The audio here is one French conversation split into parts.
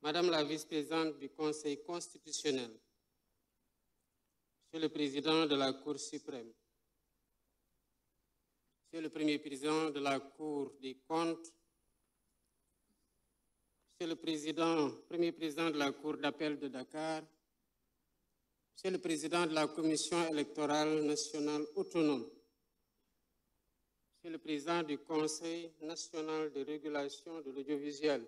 Madame la vice-présidente du Conseil constitutionnel, Monsieur le Président de la Cour suprême, Monsieur le Premier président de la Cour des comptes, Monsieur le Premier président de la Cour d'appel de Dakar, Monsieur le Président de la Commission électorale nationale autonome, Monsieur le Président du Conseil national de régulation de l'audiovisuel,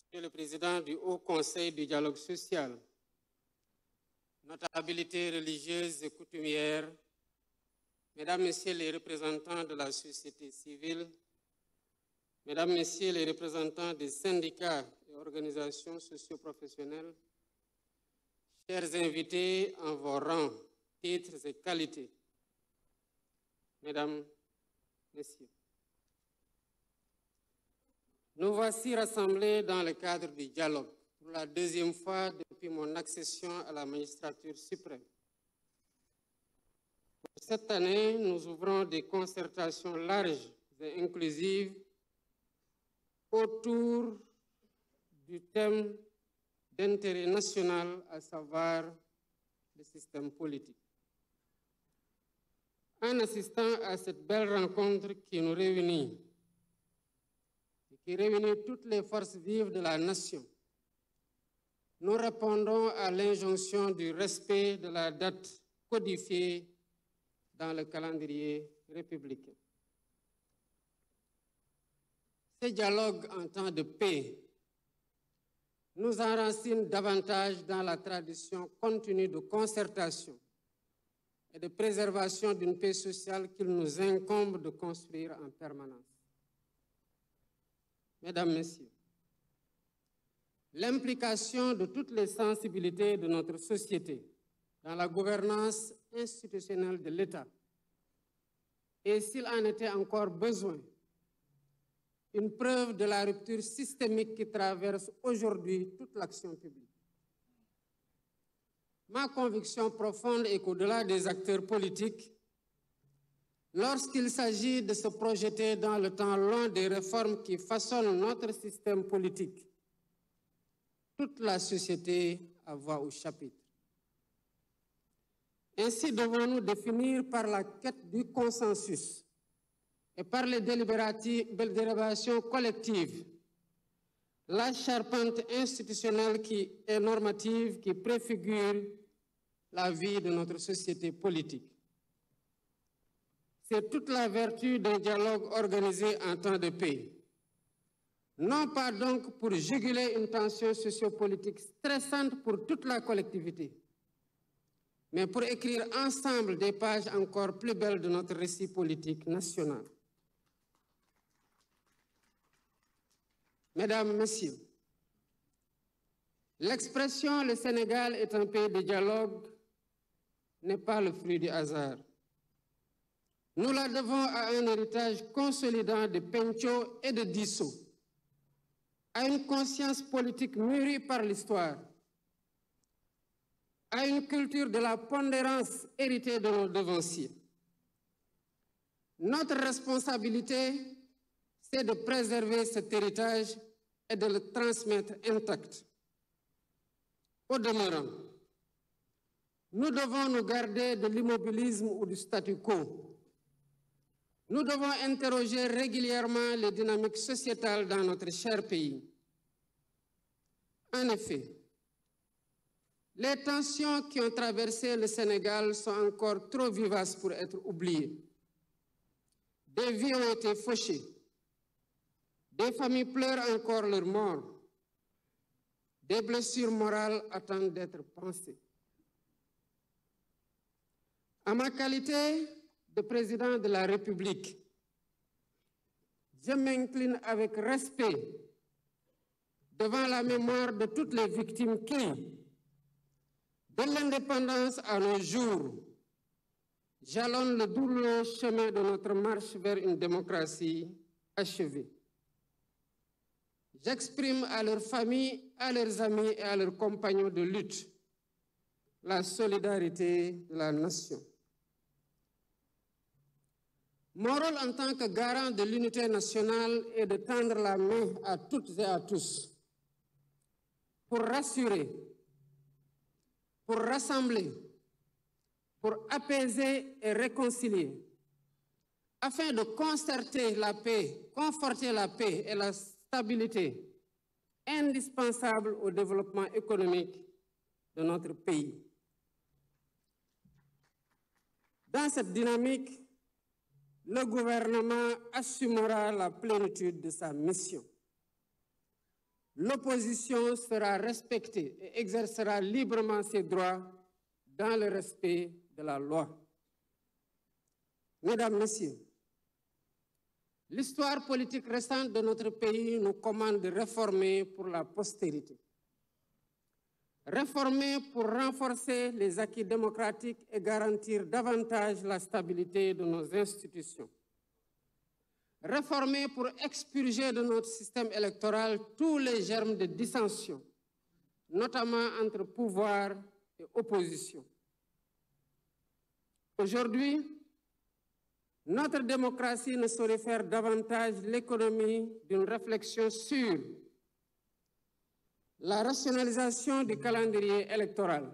Monsieur le Président du Haut Conseil du dialogue social, notabilités religieuses et coutumières, Mesdames, Messieurs les représentants de la société civile, Mesdames, Messieurs les représentants des syndicats et organisations socio-professionnelles, chers invités en vos rangs, titres et qualités, Mesdames, Messieurs, nous voici rassemblés dans le cadre du dialogue pour la deuxième fois depuis mon accession à la magistrature suprême. Pour cette année, nous ouvrons des concertations larges et inclusives autour du thème d'intérêt national, à savoir le système politique. En assistant à cette belle rencontre qui nous réunit, et qui réunit toutes les forces vives de la nation, nous répondons à l'injonction du respect de la date codifiée dans le calendrier républicain. Ce dialogue en temps de paix nous enracine davantage dans la tradition continue de concertation et de préservation d'une paix sociale qu'il nous incombe de construire en permanence. Mesdames, Messieurs, l'implication de toutes les sensibilités de notre société dans la gouvernance institutionnelle de l'État est, s'il en était encore besoin, une preuve de la rupture systémique qui traverse aujourd'hui toute l'action publique. Ma conviction profonde est qu'au-delà des acteurs politiques, lorsqu'il s'agit de se projeter dans le temps long des réformes qui façonnent notre système politique, toute la société a voix au chapitre. Ainsi devons-nous définir par la quête du consensus et par les délibérations collectives la charpente institutionnelle et normative qui préfigure la vie de notre société politique. C'est toute la vertu d'un dialogue organisé en temps de paix. Non pas donc pour juguler une tension sociopolitique stressante pour toute la collectivité, mais pour écrire ensemble des pages encore plus belles de notre récit politique national. Mesdames, Messieurs, l'expression « le Sénégal est un pays de dialogue » n'est pas le fruit du hasard. Nous la devons à un héritage consolidant de Pencho et de Disso, à une conscience politique mûrie par l'histoire, à une culture de la pondérance héritée de nos devanciers. Notre responsabilité, c'est de préserver cet héritage et de le transmettre intact. Au demeurant, nous devons nous garder de l'immobilisme ou du statu quo. Nous devons interroger régulièrement les dynamiques sociétales dans notre cher pays. En effet, les tensions qui ont traversé le Sénégal sont encore trop vivaces pour être oubliées. Des vies ont été fauchées. Des familles pleurent encore leurs morts. Des blessures morales attendent d'être pensées. En ma qualité de président de la République, je m'incline avec respect devant la mémoire de toutes les victimes qui, de l'indépendance à nos jours, jalonnent le douloureux chemin de notre marche vers une démocratie achevée. J'exprime à leurs familles, à leurs amis et à leurs compagnons de lutte la solidarité de la nation. Mon rôle en tant que garant de l'unité nationale est de tendre la main à toutes et à tous pour rassurer, pour rassembler, pour apaiser et réconcilier, afin de concerter la paix, conforter la paix et la stabilité indispensables au développement économique de notre pays. Dans cette dynamique, le gouvernement assumera la plénitude de sa mission. L'opposition sera respectée et exercera librement ses droits dans le respect de la loi. Mesdames, Messieurs, l'histoire politique récente de notre pays nous commande de réformer pour la postérité. Réformer pour renforcer les acquis démocratiques et garantir davantage la stabilité de nos institutions. Réformer pour expurger de notre système électoral tous les germes de dissension, notamment entre pouvoir et opposition. Aujourd'hui, notre démocratie ne saurait faire davantage l'économie d'une réflexion sur la rationalisation du calendrier électoral,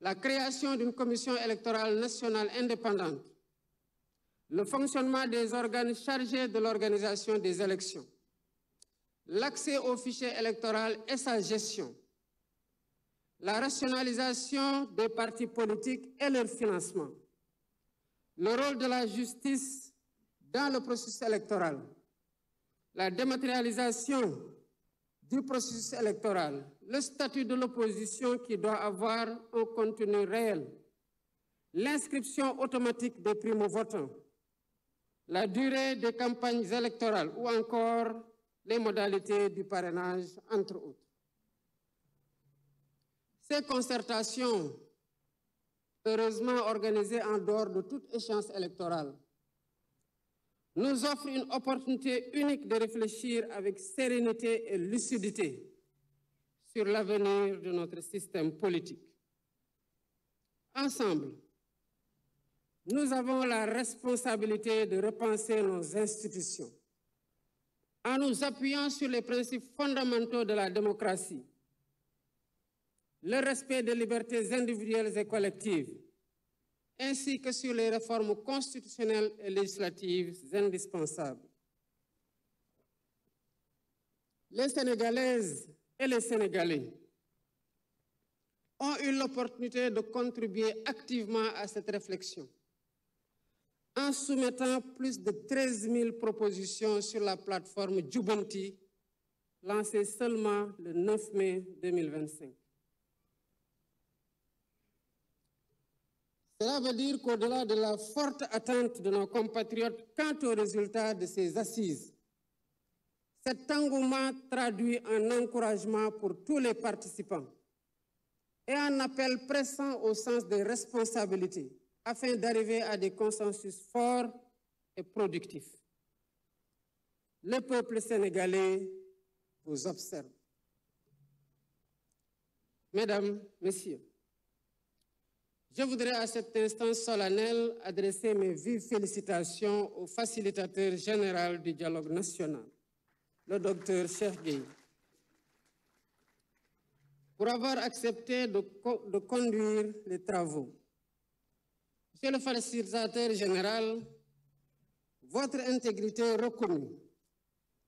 la création d'une commission électorale nationale indépendante, le fonctionnement des organes chargés de l'organisation des élections, l'accès au fichier électoral et sa gestion, la rationalisation des partis politiques et leur financement, le rôle de la justice dans le processus électoral, la dématérialisation du processus électoral, le statut de l'opposition qui doit avoir un contenu réel, l'inscription automatique des primo-votants, la durée des campagnes électorales ou encore les modalités du parrainage, entre autres. Ces concertations, heureusement organisées en dehors de toute échéance électorale, nous offrent une opportunité unique de réfléchir avec sérénité et lucidité sur l'avenir de notre système politique. Ensemble, nous avons la responsabilité de repenser nos institutions en nous appuyant sur les principes fondamentaux de la démocratie, le respect des libertés individuelles et collectives, ainsi que sur les réformes constitutionnelles et législatives indispensables. Les Sénégalaises et les Sénégalais ont eu l'opportunité de contribuer activement à cette réflexion en soumettant plus de 13 000 propositions sur la plateforme Djoubanti, lancée seulement le 9 mai 2025. Cela veut dire qu'au-delà de la forte attente de nos compatriotes quant aux résultats de ces assises, cet engouement traduit un encouragement pour tous les participants et un appel pressant au sens des responsabilités afin d'arriver à des consensus forts et productifs. Le peuple sénégalais vous observe. Mesdames, Messieurs, je voudrais à cet instant solennel adresser mes vives félicitations au facilitateur général du dialogue national, le docteur Cheikh Gueye, pour avoir accepté de conduire les travaux. Monsieur le facilitateur général, votre intégrité reconnue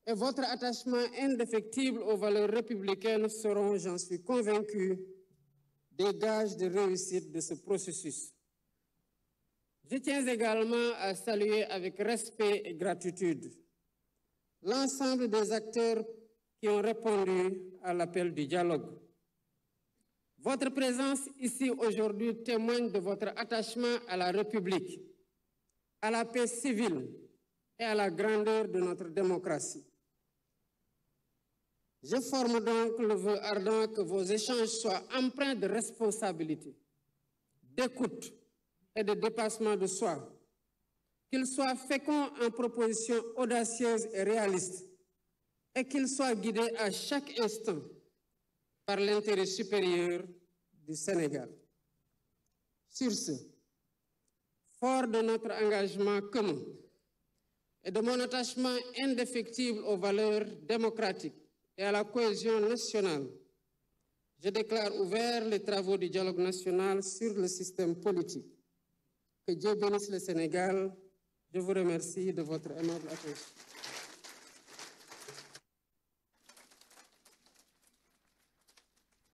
et votre attachement indéfectible aux valeurs républicaines seront, j'en suis convaincu, des gages de réussite de ce processus. Je tiens également à saluer avec respect et gratitude l'ensemble des acteurs qui ont répondu à l'appel du dialogue. Votre présence ici aujourd'hui témoigne de votre attachement à la République, à la paix civile et à la grandeur de notre démocratie. Je forme donc le vœu ardent que vos échanges soient empreints de responsabilité, d'écoute et de dépassement de soi, qu'ils soient féconds en propositions audacieuses et réalistes, et qu'ils soient guidés à chaque instant par l'intérêt supérieur du Sénégal. Sur ce, Fort de notre engagement commun et de mon attachement indéfectible aux valeurs démocratiques et à la cohésion nationale, je déclare ouverts les travaux du dialogue national sur le système politique. Que Dieu bénisse le Sénégal. Je vous remercie de votre aimable attention.